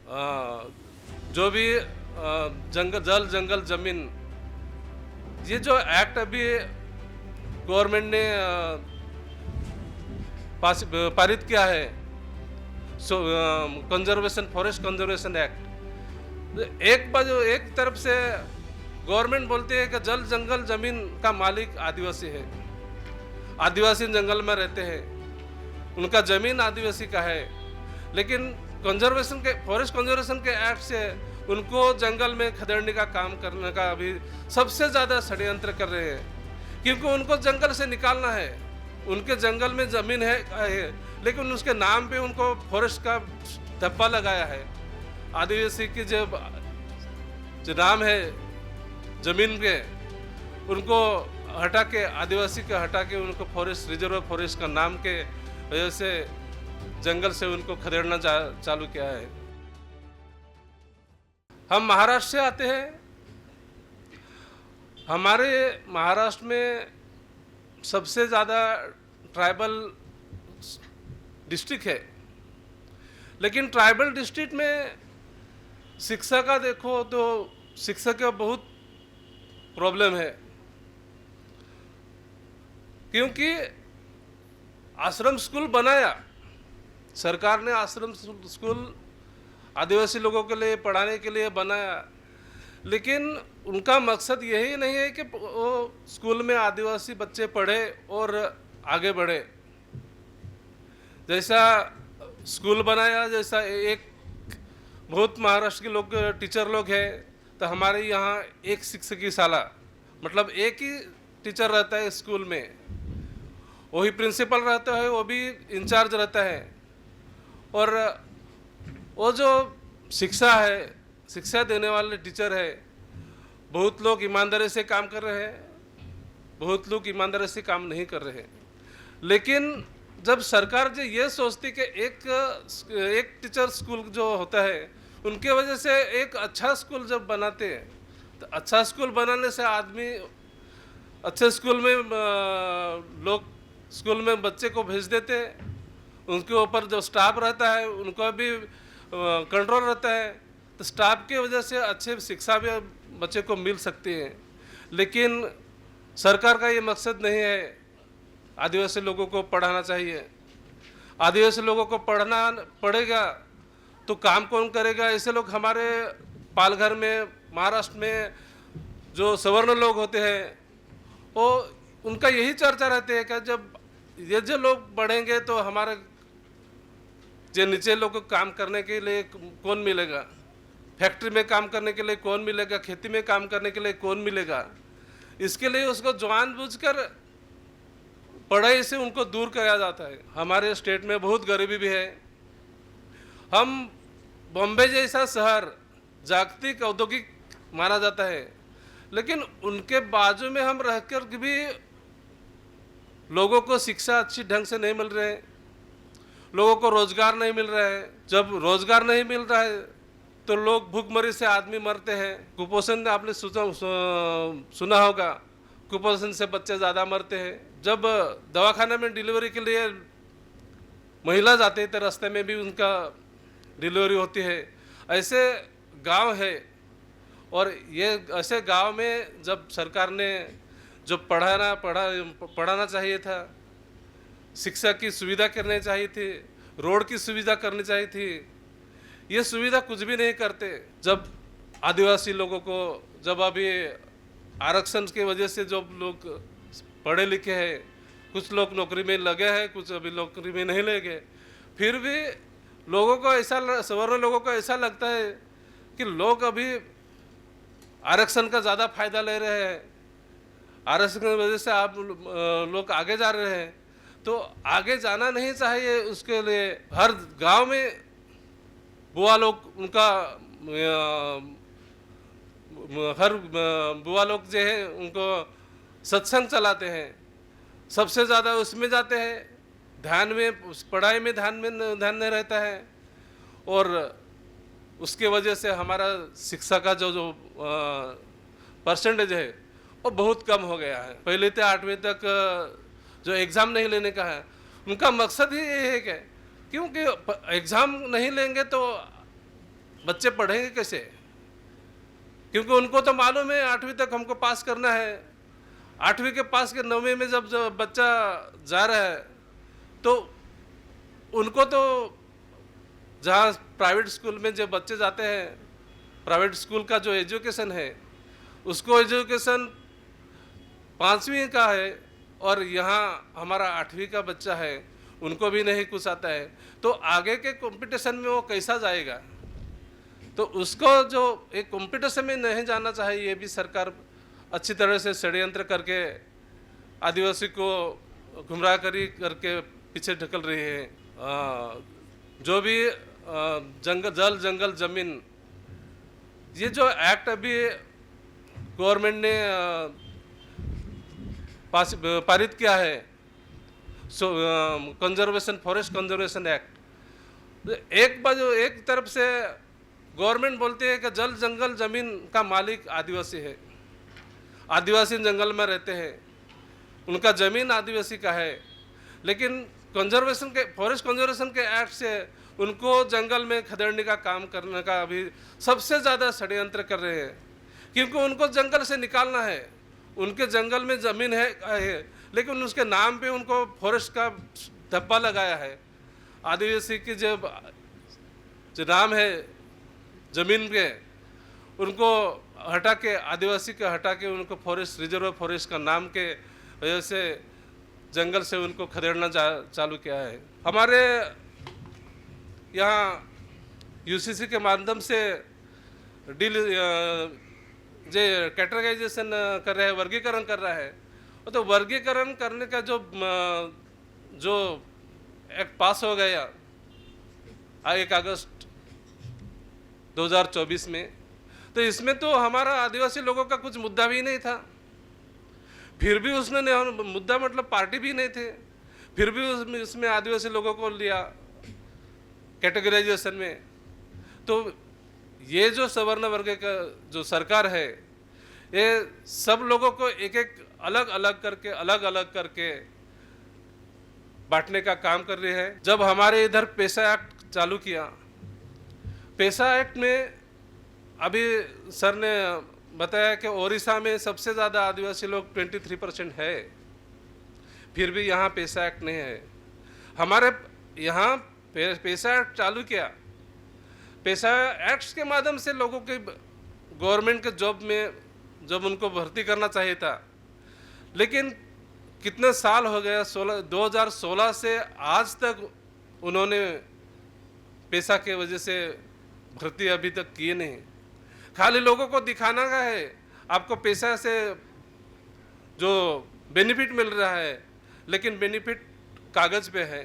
अ, जो भी जंगल जल जंगल जमीन, ये जो एक्ट अभी गवर्नमेंट ने पारित किया है, सो कंजर्वेशन फॉरेस्ट कंजर्वेशन एक्ट, एक बाजू एक तरफ से गवर्नमेंट बोलती है कि जल जंगल जमीन का मालिक आदिवासी है, आदिवासी जंगल में रहते हैं, उनका जमीन आदिवासी का है। लेकिन कंजर्वेशन के फॉरेस्ट कंजर्वेशन के एक्ट से उनको जंगल में खदेड़ने का काम करने का अभी सबसे ज्यादा षड्यंत्र कर रहे हैं, क्योंकि उनको जंगल से निकालना है। उनके जंगल में जमीन है, लेकिन उसके नाम पे उनको फॉरेस्ट का धब्बा लगाया है। आदिवासी की जो जो नाम है जमीन के, उनको हटा के, आदिवासी के हटा के उनको फॉरेस्ट रिजर्व फॉरेस्ट का नाम के वजह से जंगल से उनको खदेड़ना चालू किया है। हम महाराष्ट्र से आते हैं। हमारे महाराष्ट्र में सबसे ज़्यादा ट्राइबल डिस्ट्रिक्ट है, लेकिन ट्राइबल डिस्ट्रिक्ट में शिक्षा का देखो तो शिक्षा का बहुत प्रॉब्लम है, क्योंकि आश्रम स्कूल बनाया सरकार ने, आश्रम स्कूल आदिवासी लोगों के लिए पढ़ाने के लिए बनाया, लेकिन उनका मकसद यही नहीं है कि वो स्कूल में आदिवासी बच्चे पढ़े और आगे बढ़े। जैसा स्कूल बनाया, जैसा एक बहुत महाराष्ट्र के लोग टीचर लोग हैं, तो हमारे यहाँ एक शिक्षकी शाला, मतलब एक ही टीचर रहता है स्कूल में, वही प्रिंसिपल रहता है, वो भी इंचार्ज रहता है। और वो जो शिक्षा है, शिक्षा देने वाले टीचर है, बहुत लोग ईमानदारी से काम कर रहे हैं, बहुत लोग ईमानदारी से काम नहीं कर रहे हैं। लेकिन जब सरकार जो ये सोचती कि एक टीचर स्कूल जो होता है, उनके वजह से एक अच्छा स्कूल जब बनाते हैं, तो अच्छा स्कूल बनाने से आदमी अच्छे स्कूल में लोग स्कूल में बच्चे को भेज देते हैं, उनके ऊपर जो स्टाफ रहता है उनका भी कंट्रोल रहता है, तो स्टाफ की वजह से अच्छे शिक्षा भी बच्चे को मिल सकती है। लेकिन सरकार का ये मकसद नहीं है। आदिवासी लोगों को पढ़ाना चाहिए, आदिवासी लोगों को पढ़ना पड़ेगा तो काम कौन करेगा? ऐसे लोग हमारे पालघर में, महाराष्ट्र में जो सवर्ण लोग होते हैं, वो उनका यही चर्चा रहती है कि जब ये जो लोग बढ़ेंगे तो हमारे जो नीचे लोग को काम करने के लिए कौन मिलेगा, फैक्ट्री में काम करने के लिए कौन मिलेगा, खेती में काम करने के लिए कौन मिलेगा? इसके लिए उसको जानबूझकर पढ़ाई से उनको दूर किया जाता है। हमारे स्टेट में बहुत गरीबी भी है। हम बॉम्बे जैसा शहर जागतिक औद्योगिक माना जाता है, लेकिन उनके बाजू में हम रहकर भी लोगों को शिक्षा अच्छी ढंग से नहीं मिल रहे, लोगों को रोजगार नहीं मिल रहा है। जब रोजगार नहीं मिल रहा है तो लोग भूखमरी से आदमी मरते हैं। कुपोषण आपने सुना होगा, कुपोषण से बच्चे ज़्यादा मरते हैं। जब दवाखाने में डिलीवरी के लिए महिला जाती है तो रास्ते में भी उनका डिलीवरी होती है। ऐसे गांव है, और ये ऐसे गांव में जब सरकार ने जो पढ़ाना चाहिए था, शिक्षा की सुविधा करनी चाहिए थी, रोड की सुविधा करनी चाहिए थी, ये सुविधा कुछ भी नहीं करते। जब आदिवासी लोगों को, जब अभी आरक्षण की वजह से जो लोग पढ़े लिखे हैं, कुछ लोग नौकरी में लगे हैं, कुछ अभी नौकरी में नहीं लगे, फिर भी लोगों को ऐसा, सवर्ण लोगों को ऐसा लगता है कि लोग अभी आरक्षण का ज़्यादा फायदा ले रहे हैं, आरक्षण की वजह से आप लोग आगे जा रहे हैं। तो आगे जाना नहीं चाहिए। उसके लिए हर गांव में बुआ लोग, उनका हर बुआ लोग जो है उनको सत्संग चलाते हैं, सबसे ज़्यादा उसमें जाते हैं, ध्यान में, पढ़ाई में ध्यान नहीं रहता है। और उसके वजह से हमारा शिक्षा का जो परसेंटेज है वो बहुत कम हो गया है। पहले से 8वीं तक जो एग्ज़ाम नहीं लेने का है, उनका मकसद ही ये है कि क्योंकि एग्ज़ाम नहीं लेंगे तो बच्चे पढ़ेंगे कैसे? क्योंकि उनको तो मालूम है 8वीं तक हमको पास करना है। 8वीं के पास के 9वीं में जब बच्चा जा रहा है तो उनको तो जहाँ प्राइवेट स्कूल में जो बच्चे जाते हैं, प्राइवेट स्कूल का जो एजुकेशन है उसको एजुकेशन 5वीं का है, और यहाँ हमारा 8वीं का बच्चा है उनको भी नहीं कुछ आता है, तो आगे के कंपटीशन में वो कैसा जाएगा? तो उसको जो एक कंपटीशन में नहीं जाना चाहिए, ये भी सरकार अच्छी तरह से षड्यंत्र करके आदिवासी को गुमराह करी करके पीछे ढकल रही है। जो भी जल जंगल जमीन, ये जो एक्ट अभी गवर्नमेंट ने पारित किया है, कंजर्वेशन फॉरेस्ट कंजर्वेशन एक्ट, एक तरफ से गवर्नमेंट बोलती है कि जल जंगल जमीन का मालिक आदिवासी है, आदिवासी जंगल में रहते हैं, उनका जमीन आदिवासी का है, लेकिन कंजर्वेशन के फॉरेस्ट कंजर्वेशन के एक्ट से उनको जंगल में खदेड़ने का काम करने का अभी सबसे ज़्यादा षड्यंत्र कर रहे हैं, क्योंकि उनको जंगल से निकालना है। उनके जंगल में ज़मीन है लेकिन उसके नाम पे उनको फॉरेस्ट का धब्बा लगाया है। आदिवासी की जो नाम है ज़मीन के, उनको हटा के, आदिवासी के हटा के उनको फॉरेस्ट रिजर्व फॉरेस्ट का नाम के वजह से जंगल से उनको खदेड़ना चालू किया है। हमारे यहाँ यूसीसी के माध्यम से डील जो कैटेगराइजेशन कर रहा है, वर्गीकरण कर रहा है, तो वर्गीकरण करने का जो एक्ट पास हो गया 1 अगस्त 2024 में, तो इसमें तो हमारा आदिवासी लोगों का कुछ मुद्दा भी नहीं था, फिर भी उसमें मुद्दा मतलब पार्टी भी नहीं थे, फिर भी उसमें आदिवासी लोगों को लिया कैटेगराइजेशन में। तो ये जो सवर्ण वर्ग का जो सरकार है, ये सब लोगों को एक एक अलग अलग करके बांटने का काम कर रही है। जब हमारे इधर पेशा एक्ट चालू किया, पेशा एक्ट में अभी सर ने बताया कि ओडिशा में सबसे ज़्यादा आदिवासी लोग 23% है, फिर भी यहाँ पेशा एक्ट नहीं है। हमारे यहाँ पेशा एक्ट चालू किया, पेशा एक्ट्स के माध्यम से लोगों के गवर्नमेंट के जॉब में जब उनको भर्ती करना चाहिए था, लेकिन कितने साल हो गया, 2016 से आज तक उन्होंने पेशा के वजह से भर्ती अभी तक किए नहीं। खाली लोगों को दिखाना का है आपको पेशा से जो बेनिफिट मिल रहा है, लेकिन बेनिफिट कागज़ पे है।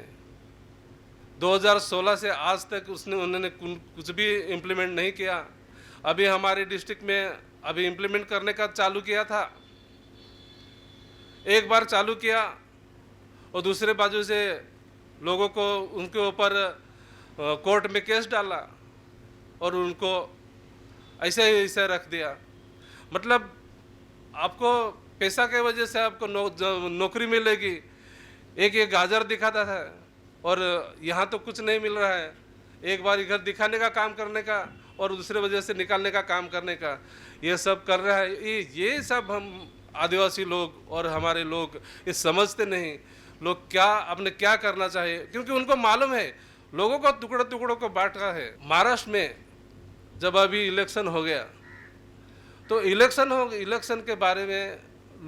2016 से आज तक उन्होंने कुछ भी इम्प्लीमेंट नहीं किया। अभी हमारे डिस्ट्रिक्ट में अभी इम्प्लीमेंट करने का चालू किया था, एक बार चालू किया और दूसरे बाजू से लोगों को उनके ऊपर कोर्ट में केस डाला और उनको ऐसे रख दिया। मतलब आपको पैसा के वजह से आपको नौकरी मिलेगी, एक गाजर दिखाता था और यहाँ तो कुछ नहीं मिल रहा है। एक बार इधर दिखाने का काम करने का और दूसरे वजह से निकालने का काम करने का, ये सब कर रहा है। ये सब हम आदिवासी लोग और हमारे लोग ये समझते नहीं। लोग अपने क्या करना चाहिए, क्योंकि उनको मालूम है लोगों को टुकड़ों को बांटा है। महाराष्ट्र में जब अभी इलेक्शन हो गया, तो इलेक्शन के बारे में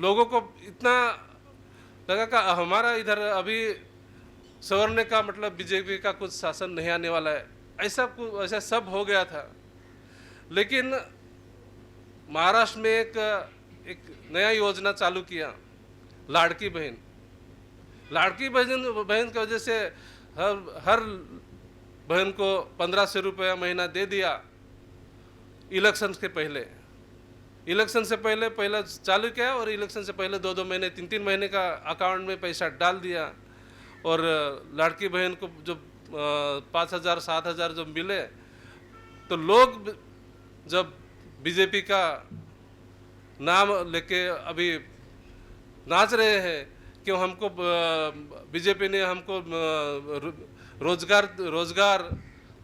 लोगों को इतना लगा कि हमारा इधर अभी सवर्ण का मतलब बीजेपी का कुछ शासन नहीं आने वाला है, ऐसा सब हो गया था। लेकिन महाराष्ट्र में एक नया योजना चालू किया, लाड़की बहन की वजह से हर बहन को 1500 रुपया महीना दे दिया। इलेक्शन से पहले चालू किया और इलेक्शन से पहले 2 महीने 3 महीने का अकाउंट में पैसा डाल दिया। और लड़की बहन को जब 5000 7000 जब मिले, तो लोग जब बीजेपी का नाम लेके अभी नाच रहे हैं कि हमको बीजेपी ने हमको रोजगार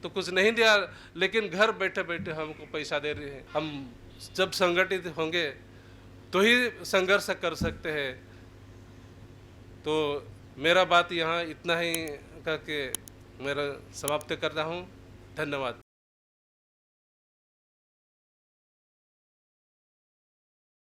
तो कुछ नहीं दिया, लेकिन घर बैठे बैठे हमको पैसा दे रही है। हम जब संगठित होंगे तो ही संघर्ष कर सकते हैं। तो मेरा बात यहाँ इतना ही करके मेरा समाप्त कर रहा हूँ। धन्यवाद।